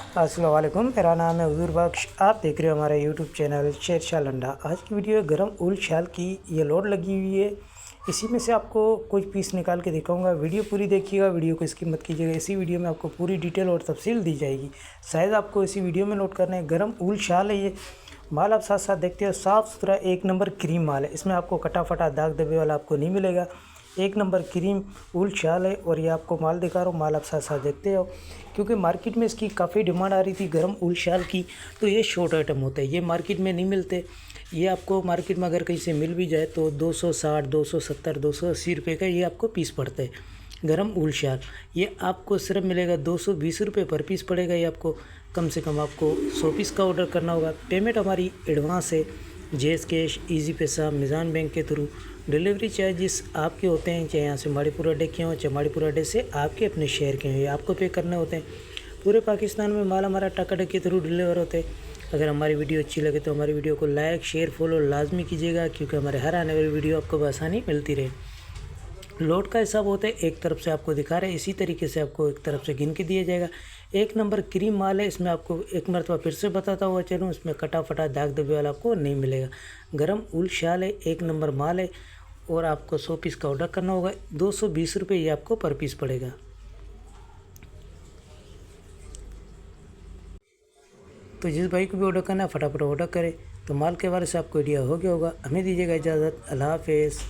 अस्सलाम वालेकुम, मेरा नाम है हुजूर बख्श। आप देख रहे हो हमारा यूट्यूब चैनल शेरशाह लंडा। आज की वीडियो गर्म ऊल शाल की ये लोड लगी हुई है। इसी में से आपको कुछ पीस निकाल के दिखाऊंगा। वीडियो पूरी देखिएगा, वीडियो को स्किप मत कीजिएगा। इसी वीडियो में आपको पूरी डिटेल और तफसील दी जाएगी। शायद आपको इसी वीडियो में नोट करना है। गर्म ऊल शाल है ये। माल आप साथ साथ देखते हो, साफ़ सुथरा एक नंबर क्रीम माल है। इसमें आपको कटा फटा दाग दबे वाला आपको नहीं मिलेगा। एक नंबर क्रीम ऊल शाल है। और ये आपको माल दिखा रहा हूँ, माल आप साथ साथ देखते हो। क्योंकि मार्केट में इसकी काफ़ी डिमांड आ रही थी गर्म ऊल शाल की, तो ये शॉर्ट आइटम होता है, ये मार्केट में नहीं मिलते। ये आपको मार्केट में अगर कहीं से मिल भी जाए तो 260, 270, 280 रुपये का ये आपको पीस पड़ता है। गर्म ऊल शाल ये आपको सिर्फ मिलेगा 220 रुपये पर पीस पड़ेगा। ये आपको कम से कम आपको 100 पीस का ऑर्डर करना होगा। पेमेंट हमारी एडवांस है, जेस कैश, इजी पैसा, मिज़ान बैंक के थ्रू। डिलीवरी चार्जेस आपके होते हैं, चाहे यहाँ से माड़ीपुर अड्डे के हों, चाहे माड़ीपुर अड्डे से आपके अपने शहर के हों, ये आपको पे करने होते हैं। पूरे पाकिस्तान में माल हमारा टाका के थ्रू डिलीवर होते हैं। अगर हमारी वीडियो अच्छी लगे तो हमारी वीडियो को लाइक, शेयर, फॉलो लाजमी कीजिएगा, क्योंकि हमारे हर आने वाली वीडियो आपको आसानी मिलती रहे। लोड का हिसाब होता है, एक तरफ से आपको दिखा रहे हैं, इसी तरीके से आपको एक तरफ से गिन के दिया जाएगा। एक नंबर क्रीम माल है। इसमें आपको एक मरतबा फिर से बताता हुआ चलूँ, इसमें कटा फटा दाग दबे वाला आपको नहीं मिलेगा। गर्म ऊल शाल है, एक नंबर माल है। और आपको 100 पीस का ऑर्डर करना होगा। 220 रुपये ये आपको पर पीस पड़ेगा। तो जिस भाई को भी ऑर्डर करना है फटाफट ऑर्डर करें। तो माल के बारे से आपको आइडिया हो गया होगा। हमें दीजिएगा इजाज़त। अल्लाह हाफ़िज़।